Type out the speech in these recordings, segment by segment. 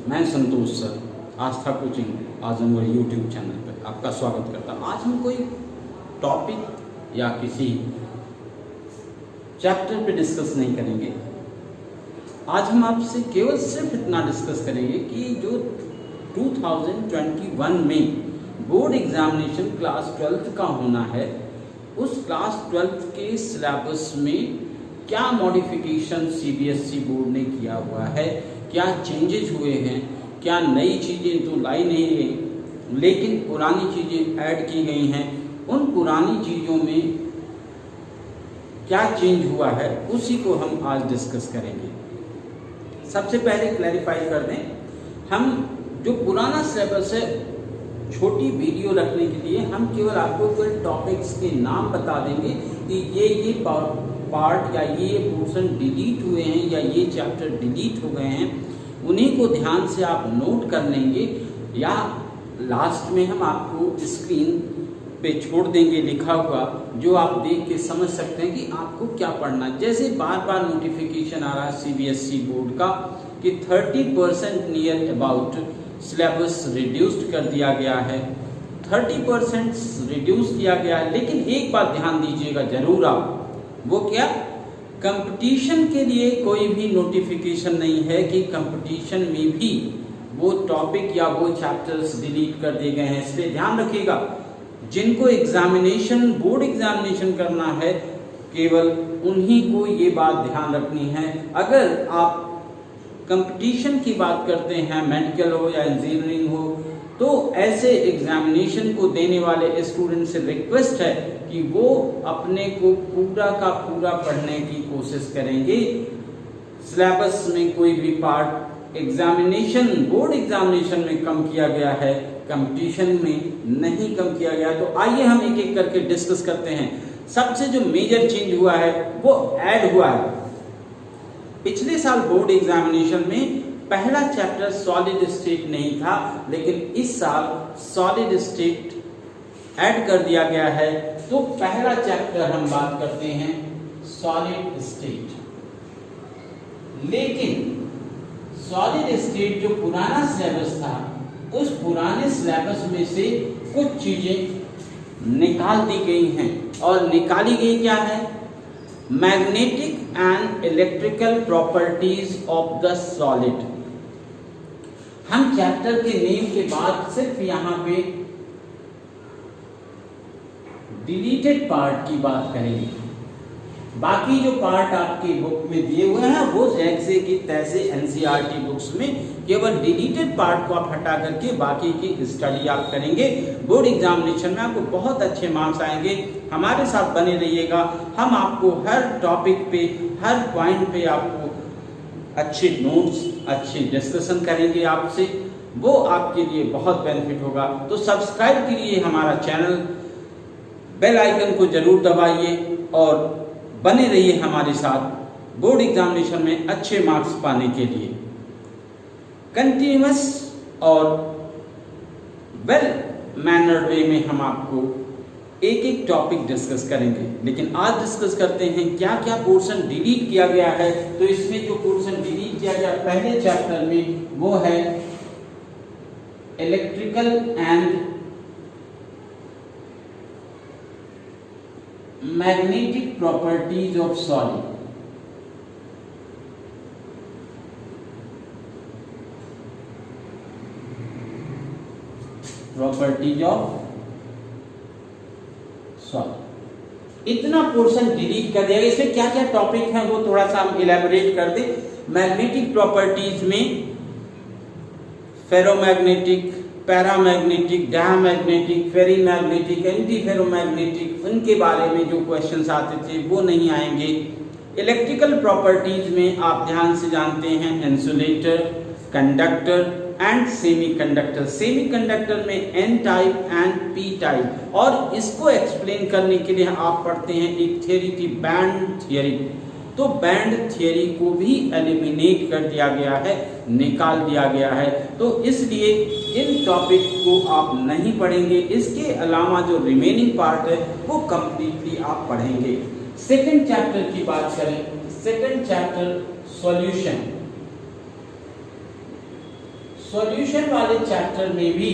मैं संतोष सर आस्था coaching Azamgarh YouTube channel पर आपका स्वागत करता हूँ। आज हम कोई टॉपिक या किसी चैप्टर पे डिस्कस नहीं करेंगे। आज हम आपसे केवल सिर्फ इतना डिस्कस करेंगे कि जो 2021 में बोर्ड एग्जामिनेशन क्लास 12th का होना है, उस क्लास 12th के सिलेबस में क्या मॉडिफिकेशन सीबीएसई बोर्ड ने किया हुआ है, क्या चेंजेज हुए हैं, क्या नई चीज़ें तो लाई नहीं गई लेकिन पुरानी चीज़ें ऐड की गई हैं, उन पुरानी चीज़ों में क्या चेंज हुआ है उसी को हम आज डिस्कस करेंगे। सबसे पहले क्लैरिफाई कर दें, हम जो पुराना सिलेबस है छोटी वीडियो रखने के लिए हम केवल आपको कोई टॉपिक्स के नाम बता देंगे कि ये पार्ट या ये पोर्शन डिलीट हुए हैं या ये चैप्टर डिलीट हो गए हैं, उन्हीं को ध्यान से आप नोट कर लेंगे या लास्ट में हम आपको स्क्रीन पे छोड़ देंगे लिखा हुआ, जो आप देख के समझ सकते हैं कि आपको क्या पढ़ना है। जैसे बार बार नोटिफिकेशन आ रहा है सीबीएसई बोर्ड का कि 30% नियर अबाउट सिलेबस रिड्यूस्ड कर दिया गया है, 30% रिड्यूस किया गया है। लेकिन एक बात ध्यान दीजिएगा जरूर आप, वो क्या, कंपटीशन के लिए कोई भी नोटिफिकेशन नहीं है कि कंपटीशन में भी वो टॉपिक या वो चैप्टर्स डिलीट कर दिए गए हैं। इस पर ध्यान रखिएगा। जिनको एग्जामिनेशन बोर्ड एग्जामिनेशन करना है केवल उन्हीं को ये बात ध्यान रखनी है। अगर आप कंपटीशन की बात करते हैं, मेडिकल हो या इंजीनियरिंग हो, तो ऐसे एग्जामिनेशन को देने वाले स्टूडेंट से रिक्वेस्ट है कि वो अपने को पूरा का पूरा पढ़ने की कोशिश करेंगे। सिलेबस में कोई भी पार्ट एग्जामिनेशन बोर्ड एग्जामिनेशन में कम किया गया है, कंपटीशन में नहीं कम किया गया। तो आइए हम एक एक करके डिस्कस करते हैं। सबसे जो मेजर चेंज हुआ है वो ऐड हुआ है। पिछले साल बोर्ड एग्जामिनेशन में पहला चैप्टर सॉलिड स्टेट नहीं था, लेकिन इस साल सॉलिड स्टेट ऐड कर दिया गया है। तो पहला चैप्टर हम बात करते हैं सॉलिड स्टेट। लेकिन सॉलिड स्टेट जो पुराना सिलेबस था, उस पुराने सिलेबस में से कुछ चीजें निकाल दी गई हैं। और निकाली गई क्या है, magnetic and electrical properties of the solid. हम चैप्टर के नेम के बाद सिर्फ यहाँ पे डिलीटेड पार्ट की बात करेंगे। बाकी जो पार्ट आपकी बुक में दिए हुए हैं वो जैसे कि तैसे एनसीईआरटी बुक्स में केवल डिलीटेड पार्ट को आप हटा करके बाकी की स्टडी आप करेंगे। बोर्ड एग्जामिनेशन में आपको बहुत अच्छे मार्क्स आएंगे। हमारे साथ बने रहिएगा। हम आपको हर टॉपिक पे हर पॉइंट पे आपको अच्छे नोट्स अच्छे डिस्कशन करेंगे आपसे, वो आपके लिए बहुत बेनिफिट होगा। तो सब्सक्राइब कीजिए हमारा चैनल, बेल आइकन को जरूर दबाइए और बने रहिए हमारे साथ बोर्ड एग्जामिनेशन में अच्छे मार्क्स पाने के लिए। कंटिन्यूअस और वेल मैनर्ड वे में हम आपको एक एक टॉपिक डिस्कस करेंगे। लेकिन आज डिस्कस करते हैं क्या क्या पोर्शन डिलीट किया गया है। तो इसमें जो पोर्शन डिलीट किया गया पहले चैप्टर में वो है electrical and magnetic properties of solid. Properties of solid, इतना पोर्शन डिलीट कर दिया। इसमें क्या क्या टॉपिक है वो थोड़ा सा हम इलेबोरेट कर दें। मैग्नेटिक प्रॉपर्टीज में ferromagnetic, paramagnetic, diamagnetic, ferrimagnetic, anti ferromagnetic, उनके बारे में जो क्वेश्चंस आते थे वो नहीं आएंगे। इलेक्ट्रिकल प्रॉपर्टीज में आप ध्यान से जानते हैं insulator, conductor and semiconductor. Semiconductor में N type and P type, और इसको एक्सप्लेन करने के लिए आप पढ़ते हैं एक थ्योरी थी बैंड थ्योरी। तो बैंड थ्योरी को भी एलिमिनेट कर दिया गया है, निकाल दिया गया है। तो इसलिए इन टॉपिक को आप नहीं पढ़ेंगे। इसके अलावा जो रिमेनिंग पार्ट है वो कंप्लीटली आप पढ़ेंगे। सेकंड चैप्टर की बात करें, सेकंड चैप्टर सॉल्यूशन। सॉल्यूशन वाले चैप्टर में भी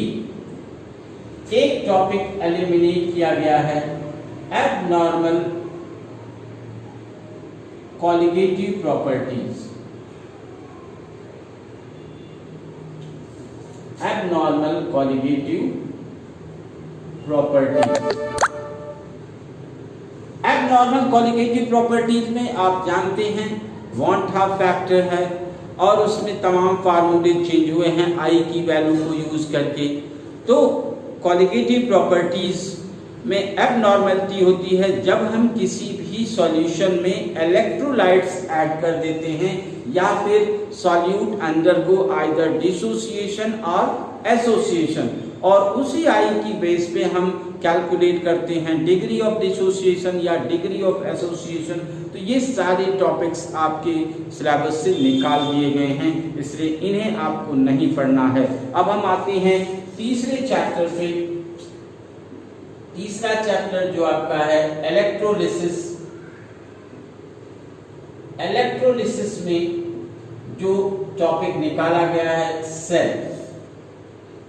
एक टॉपिक एलिमिनेट किया गया है, abnormal colligative properties. Abnormal colligative properties. Abnormal colligative properties में आप जानते हैं वॉन हाफ फैक्टर है और उसमें तमाम फार्मूले चेंज हुए हैं आई की वैल्यू को यूज करके। तो कॉलिगेटिव प्रॉपर्टीज में एबनॉर्मलिटी होती है जब हम किसी भी सॉल्यूशन में इलेक्ट्रोलाइट्स ऐड कर देते हैं या फिर सॉल्यूट अंडरगो आइदर डिसोसिएशन और एसोसिएशन, और उसी आई की बेस पे हम कैलकुलेट करते हैं डिग्री ऑफ डिसोसिएशन या डिग्री ऑफ एसोसिएशन। तो ये सारे टॉपिक्स आपके सिलेबस से निकाल दिए गए हैं, इसलिए इन्हें आपको नहीं पढ़ना है। अब हम आते हैं तीसरे चैप्टर पे। तीसरा चैप्टर जो आपका है इलेक्ट्रोलिसिस। इलेक्ट्रोलिसिस में जो टॉपिक निकाला गया है सेल।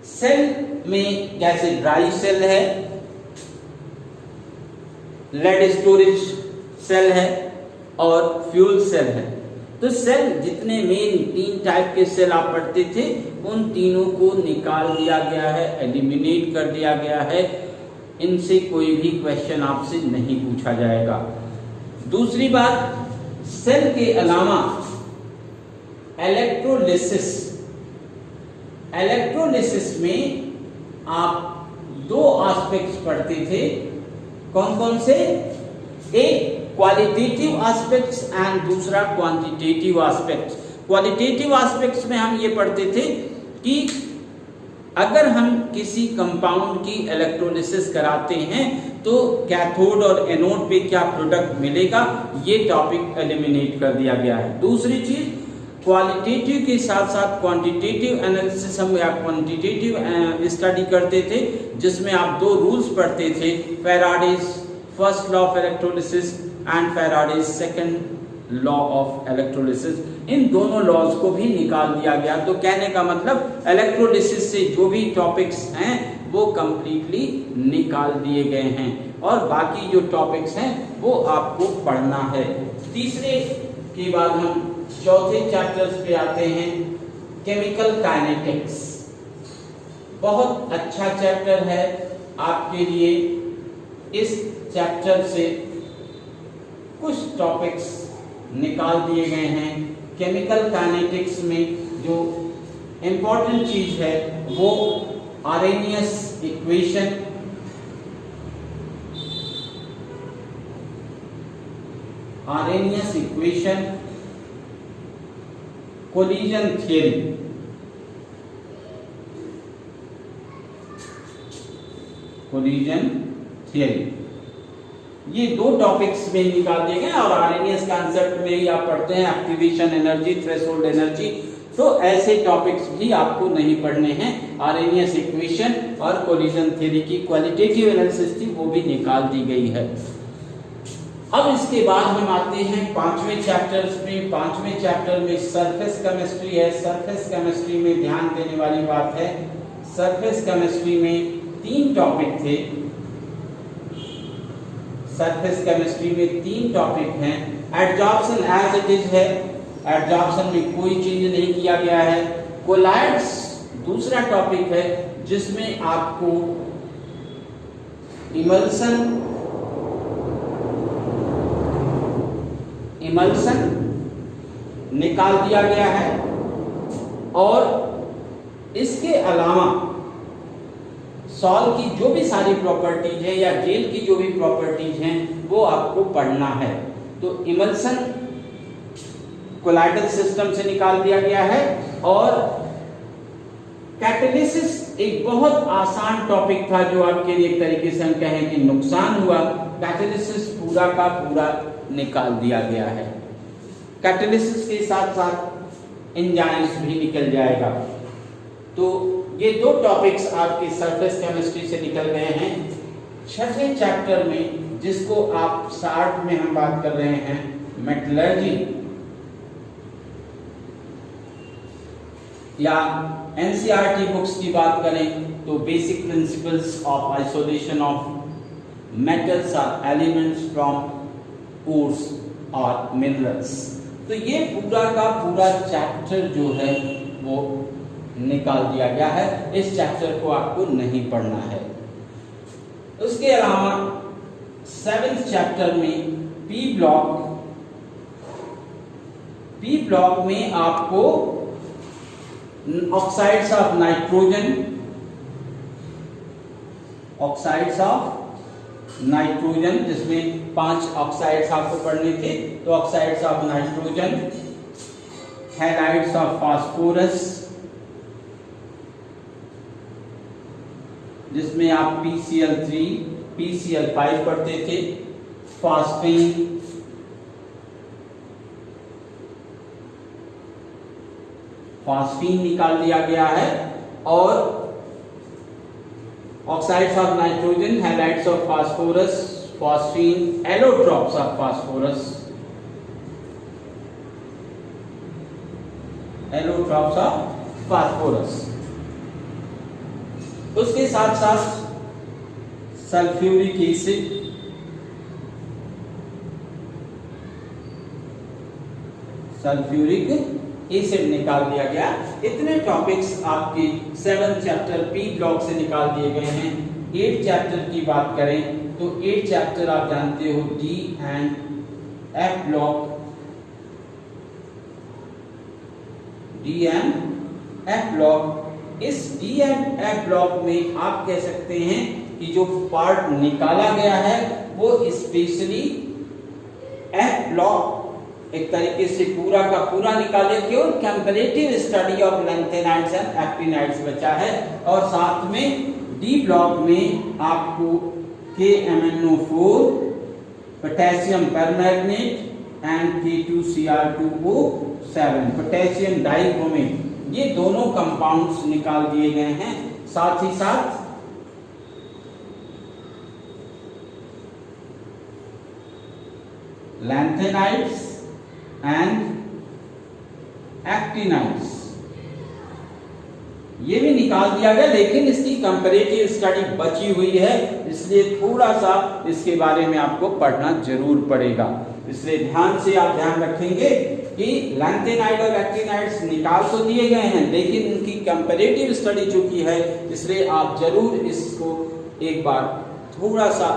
सेल में जैसे ड्राई सेल है, लेड स्टोरेज सेल है और फ्यूल सेल है। तो सेल जितने मेन 3 टाइप के सेल आप पढ़ते थे उन तीनों को निकाल दिया गया है, एलिमिनेट कर दिया गया है। इनसे कोई भी क्वेश्चन आपसे नहीं पूछा जाएगा। दूसरी बात, सेल के अलावा इलेक्ट्रोलिसिस। इलेक्ट्रोलिसिस में आप 2 एस्पेक्ट्स पढ़ते थे। कौन कौन से? एक क्वालिटेटिव एस्पेक्ट्स एंड दूसरा क्वांटिटेटिव एस्पेक्ट्स। क्वालिटेटिव एस्पेक्ट्स में हम ये पढ़ते थे कि अगर हम किसी कंपाउंड की इलेक्ट्रोलिसिस कराते हैं तो कैथोड और एनोड पे क्या प्रोडक्ट मिलेगा, ये टॉपिक एलिमिनेट कर दिया गया है। दूसरी चीज, क्वालिटेटिव के साथ साथ क्वांटिटेटिव एनालिसिस हम या क्वांटिटेटिव स्टडी करते थे, जिसमें आप 2 रूल्स पढ़ते थे, Faraday's first law of electrolysis and Faraday's second law of electrolysis. इन दोनों लॉज को भी निकाल दिया गया। तो कहने का मतलब इलेक्ट्रोलिसिस से जो भी टॉपिक्स हैं वो कंप्लीटली निकाल दिए गए हैं और बाकी जो टॉपिक्स हैं वो आपको पढ़ना है। तीसरे के बाद हम चौथे चैप्टर्स पे आते हैं, केमिकल काइनेटिक्स। बहुत अच्छा चैप्टर है आपके लिए। इस चैप्टर से कुछ टॉपिक्स निकाल दिए गए हैं। केमिकल काइनेटिक्स में जो इंपॉर्टेंट चीज है वो आरेनियस इक्वेशन, कोलिजन थियरी, ये 2 टॉपिक्स में निकाल दिए गए। और आरएनएस कॉन्सेप्ट में ही आप पढ़ते हैं एक्टिवेशन एनर्जी, थ्रेशोल्ड एनर्जी। तो ऐसे टॉपिक्स भी आपको नहीं पढ़ने हैं। आरएनएस इक्वेशन और कोलिजन थ्योरी की क्वालिटेटिव एनालिसिस थी, वो भी निकाल दी गई है। अब इसके बाद हम आते हैं 5वें चैप्टर्स में। 5वें चैप्टर में सरफेस केमिस्ट्री है। सरफेस केमिस्ट्री में ध्यान देने वाली बात है, सरफेस केमिस्ट्री में 3 टॉपिक थे। सरफेस केमिस्ट्री में 3 टॉपिक हैं। एडजॉर्प्शन एज इट इज है, एडजॉर्प्शन में कोई चेंज नहीं किया गया है। कोलाइड्स दूसरा टॉपिक है जिसमें आपको इमल्सन निकाल दिया गया है और इसके अलावा सॉल्ट की जो भी सारी प्रॉपर्टीज है या जेल की जो भी प्रॉपर्टीज हैं वो आपको पढ़ना है। तो इमल्सन कोलाइडल सिस्टम से निकाल दिया गया है। और कैटालिसिस एक बहुत आसान टॉपिक था जो आपके लिए एक तरीके से हम कहें कि नुकसान हुआ। कैटालिसिस पूरा का पूरा निकाल दिया गया है। कैटालिसिस के साथ साथ एंजाइम्स भी निकल जाएगा। तो ये 2 टॉपिक्स आपके सरफेस केमिस्ट्री से निकल गए हैं। 6वें चैप्टर में जिसको आप शार्ट में हम बात कर रहे हैं, मेटलर्जी, या एनसीईआरटी बुक्स की बात करें तो basic principles of isolation of metals और एलिमेंट्स फ्रॉम ओर्स और मिनरल्स। तो ये पूरा का पूरा चैप्टर जो है वो निकाल दिया गया है। इस चैप्टर को आपको नहीं पढ़ना है। उसके अलावा 7th चैप्टर में पी ब्लॉक में आपको ऑक्साइड्स ऑफ नाइट्रोजन जिसमें 5 ऑक्साइड्स आपको पढ़ने थे। तो oxides of nitrogen, halides of phosphorus जिसमें आप PCl3, PCl5 पढ़ते थे, फास्फीन निकाल दिया गया है। और oxides of nitrogen, halides of phosphorus, phosphine, allotropes of phosphorus. उसके साथ साथ सल्फ्यूरिक एसिड निकाल दिया गया। इतने टॉपिक्स आपके 7th चैप्टर पी ब्लॉक से निकाल दिए गए हैं। 8th चैप्टर की बात करें तो 8th चैप्टर आप जानते हो डी एंड एफ ब्लॉक, इस डी एंड एफ ब्लॉक में आप कह सकते हैं कि जो पार्ट निकाला गया है वो स्पेशली एफ ब्लॉक एक तरीके से पूरा का पूरा निकाले, केवल comparative study of lanthanides and actinides बचा है। और साथ में डी ब्लॉक में आपको KMnO4, potassium permanganate and K2Cr2O7, potassium dichromate, ये दोनों कंपाउंड्स निकाल दिए गए हैं। साथ ही साथ लैंथेनाइड्स एंड एक्टिनाइड्स ये भी निकाल दिया गया, लेकिन इसकी कंपैरेटिव स्टडी बची हुई है, इसलिए थोड़ा सा इसके बारे में आपको पढ़ना जरूर पड़ेगा। इसलिए ध्यान से आप ध्यान रखेंगे कि लैंथेनाइड और एक्टिनाइड्स निकाल तो दिए गए हैं, लेकिन उनकी कंपैरेटिव स्टडी जो की है, इसलिए आप जरूर इसको एक बार थोड़ा सा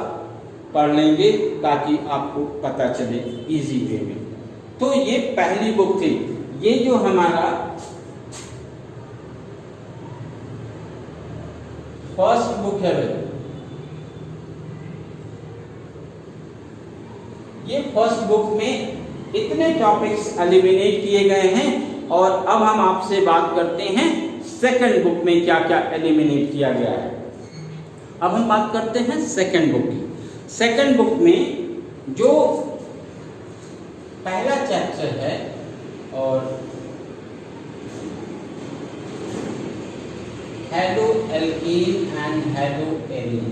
पढ़ लेंगे ताकि आपको पता चले इजी वे में। तो ये पहली बुक थी। ये जो हमारा फर्स्ट बुक है, ये फर्स्ट बुक में इतने टॉपिक्स एलिमिनेट किए गए हैं। और अब हम आपसे बात करते हैं सेकंड बुक में क्या क्या एलिमिनेट किया गया है। अब हम बात करते हैं सेकंड बुक की। सेकंड बुक में जो पहला चैप्टर है और halo alkane and halo arene,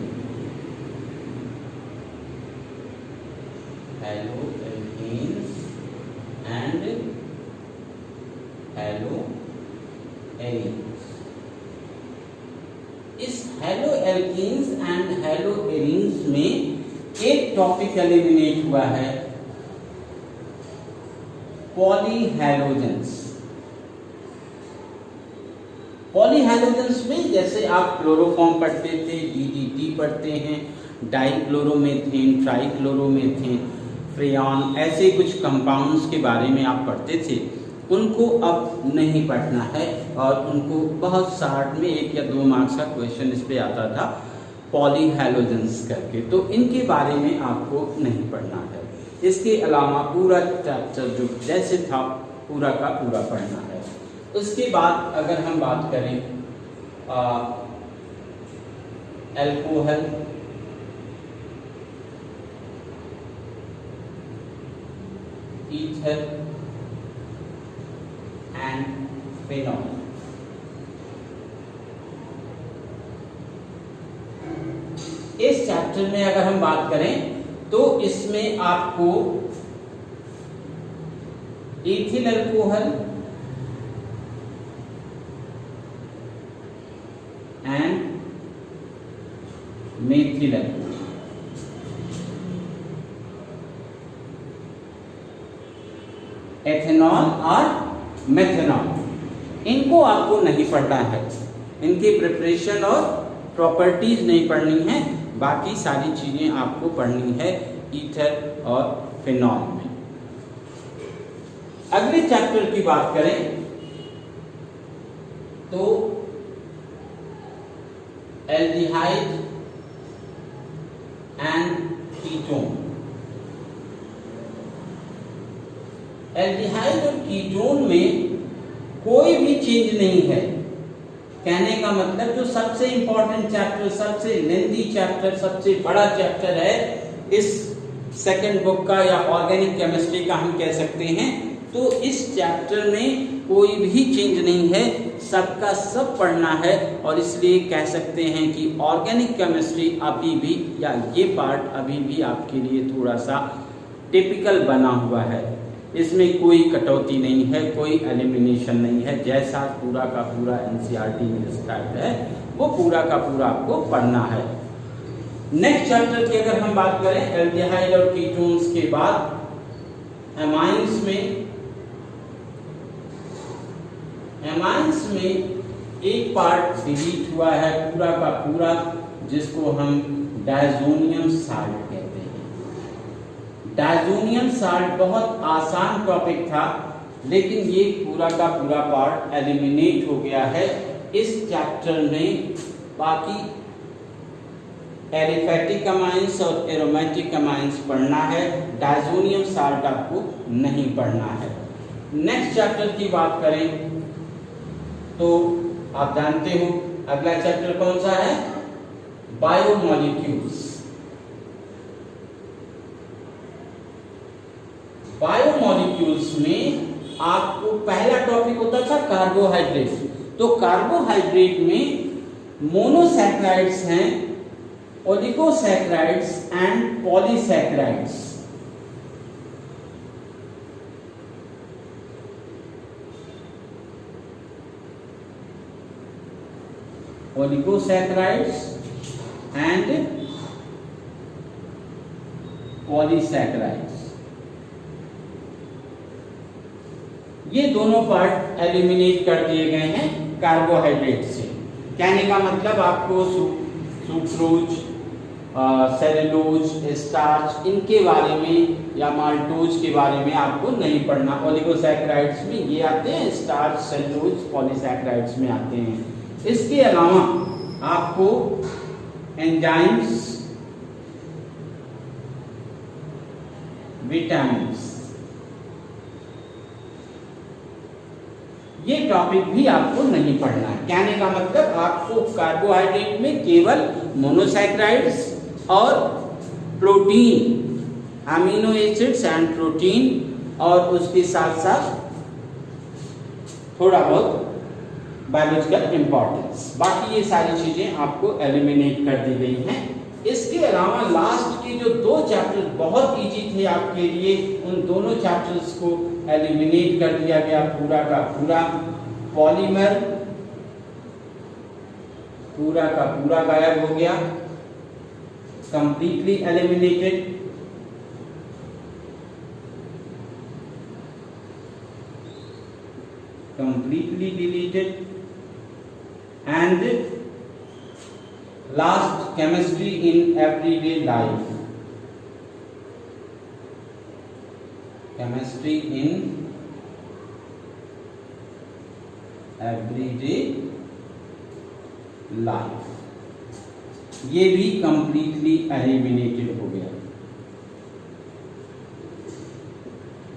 halo alkanes and halo arenes. इस halo alkanes and halo arenes में एक टॉपिक एलिमिनेट हुआ है, पॉलीहैलोजेंस। पॉलीहैलोजेंस में जैसे आप क्लोरोफॉर्म पढ़ते थे, DDT पढ़ते हैं, डाइक्लोरोमेथेन, ट्राइक्लोरोमेथेन, फ्रेयॉन, ऐसे कुछ कंपाउंड्स के बारे में आप पढ़ते थे, उनको अब नहीं पढ़ना है। और उनको बहुत शार्ट में 1 या 2 मार्क्स का क्वेश्चन इस पे आता था पॉलीहैलोजेंस करके, तो इनके बारे में आपको नहीं पढ़ना है। इसके अलावा पूरा चैप्टर जो जैसे था पूरा का पूरा पढ़ना है। उसके बाद अगर हम बात करें अल्कोहल, ईथर एंड फिनॉल, इस चैप्टर में अगर हम बात करें तो इसमें आपको इथिल अल्कोहल, एंड मेथिलन। एथेनॉल और मेथेनॉल, इनको आपको नहीं पढ़ना है, इनकी प्रिपरेशन और प्रॉपर्टीज नहीं पढ़नी है, बाकी सारी चीजें आपको पढ़नी है ईथर और फिनॉल में। अगले चैप्टर की बात करें तो एल्डिहाइड एंड कीटोन। एल्डिहाइड और कीटोन में कोई भी चेंज नहीं है। कहने का मतलब जो सबसे इंपॉर्टेंट चैप्टर, सबसे लेंथी चैप्टर, सबसे बड़ा चैप्टर है इस सेकंड बुक का या ऑर्गेनिक केमिस्ट्री का हम कह सकते हैं, तो इस चैप्टर में कोई भी चेंज नहीं है, सबका सब पढ़ना है। और इसलिए कह सकते हैं कि ऑर्गेनिक केमिस्ट्री अभी भी या ये पार्ट अभी भी आपके लिए थोड़ा सा टिपिकल बना हुआ है। इसमें कोई कटौती नहीं है, कोई एलिमिनेशन नहीं है, जैसा पूरा का पूरा एनसीईआरटी में डिस्क्राइब्ड है वो पूरा का पूरा आपको पढ़ना है। नेक्स्ट चैप्टर की अगर हम बात करें एल्डिहाइड और कीटोन्स के बाद एमाइंस में एक पार्ट डिलीट हुआ है पूरा का पूरा, जिसको हम डायजोनियम साल्ट कहते हैं। डायजोनियम साल्ट बहुत आसान टॉपिक था, लेकिन ये पूरा का पूरा पार्ट एलिमिनेट हो गया है इस चैप्टर में। बाकी एरिफेटिक अमाइंस और एरोमेटिक अमाइंस पढ़ना है, डायजोनियम साल्ट आपको नहीं पढ़ना है। नेक्स्ट चैप्टर की बात करें तो आप जानते हो अगला चैप्टर कौन सा है, बायोमॉलिक्यूल्स। बायोमॉलिक्यूल्स में आपको पहला टॉपिक होता था कार्बोहाइड्रेट। तो कार्बोहाइड्रेट में मोनोसैकेराइड्स हैं, oligosaccharides and polysaccharides. Oligosaccharides and polysaccharides, ये दोनों पार्ट एलिमिनेट कर दिए गए हैं कार्बोहाइड्रेट से। कहने का मतलब आपको सुक्रोज, सेलुलोज, स्टार्च इनके बारे में या माल्टोज के बारे में आपको नहीं पढ़ना। ओलिगोसैकेराइड्स में ये आते हैं, स्टार्च, सेलुलोज पॉलीसैकेराइड्स में आते हैं। इसके अलावा आपको एंजाइम्स, विटामिन्स, ये टॉपिक भी आपको नहीं पढ़ना है। कहने का मतलब आपको कार्बोहाइड्रेट में केवल मोनोसैकेराइड्स और protein, amino acids and protein, और उसके साथ साथ थोड़ा बहुत बायोलॉजिकल इंपॉर्टेंस, बाकी ये सारी चीजें आपको एलिमिनेट कर दी गई हैं। इसके अलावा लास्ट के जो दो चैप्टर बहुत इजी थे आपके लिए, उन दोनों चैप्टर्स को एलिमिनेट कर दिया गया पूरा का पूरा। पॉलीमर पूरा का पूरा गायब हो गया, completely eliminated. completely deleted, and last chemistry in everyday life, chemistry in everyday life, ये भी completely eliminated हो गया।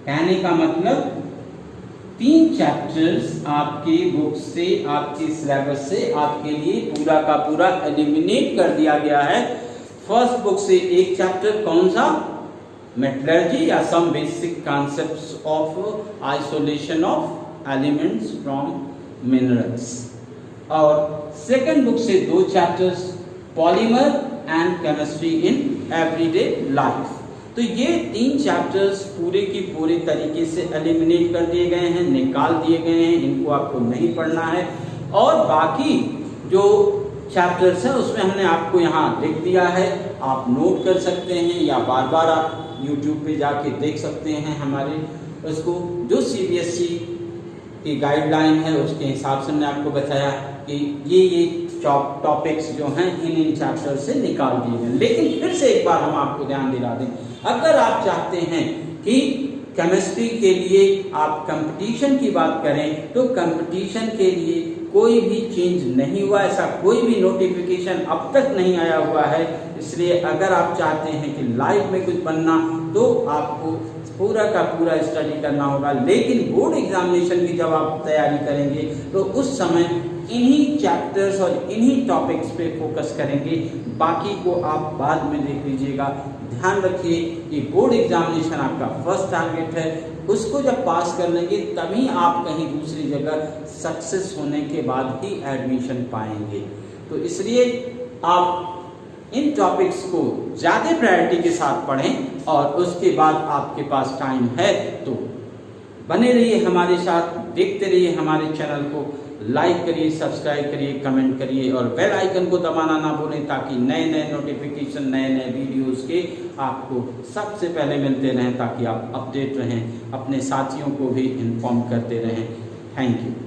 कहने का मतलब 3 चैप्टर्स आपके बुक से, आपके सिलेबस से आपके लिए पूरा का पूरा एलिमिनेट कर दिया गया है। फर्स्ट बुक से एक चैप्टर कौन सा, मेटलर्जी या some basic concepts of isolation of elements from minerals, और सेकंड बुक से 2 chapters, polymer and chemistry in everyday life. तो ये 3 चैप्टर्स पूरे की पूरे तरीके से एलिमिनेट कर दिए गए हैं, निकाल दिए गए हैं, इनको आपको नहीं पढ़ना है। और बाकी जो चैप्टर्स है उसमें हमने आपको यहाँ लिख दिया है, आप नोट कर सकते हैं या बार बार आप YouTube पे जाके देख सकते हैं हमारे उसको। जो CBSE की गाइडलाइन है उसके हिसाब से हमने आपको बताया कि ये टॉपिक्स जो हैं इन चैप्टर से निकाल दिए गए। लेकिन फिर से एक बार हम आपको ध्यान दिला दें, अगर आप चाहते हैं कि केमिस्ट्री के लिए आप कंपटीशन की बात करें तो कंपटीशन के लिए कोई भी चेंज नहीं हुआ, ऐसा कोई भी नोटिफिकेशन अब तक नहीं आया हुआ है। इसलिए अगर आप चाहते हैं कि लाइफ में कुछ बनना तो आपको पूरा का पूरा स्टडी करना होगा। लेकिन बोर्ड एग्जामिनेशन की जब आप तैयारी करेंगे तो उस समय इन्हीं चैप्टर्स और इन्हीं टॉपिक्स पे फोकस करेंगे, बाकी को आप बाद में देख लीजिएगा। ध्यान रखिए कि बोर्ड एग्जामिनेशन आपका फर्स्ट टारगेट है, उसको जब पास कर लेंगे तभी आप कहीं दूसरी जगह सक्सेस होने के बाद ही एडमिशन पाएंगे। तो इसलिए आप इन टॉपिक्स को ज़्यादा प्रायोरिटी के साथ पढ़ें और उसके बाद आपके पास टाइम है तो बने रहिए हमारे साथ, देखते रहिए हमारे चैनल को, लाइक करिए, सब्सक्राइब करिए, कमेंट करिए और बेल आइकन को दबाना ना भूलें ताकि नए नए नोटिफिकेशन, नए नए वीडियोस के आपको सबसे पहले मिलते रहें, ताकि आप अपडेट रहें, अपने साथियों को भी इन्फॉर्म करते रहें। Thank you.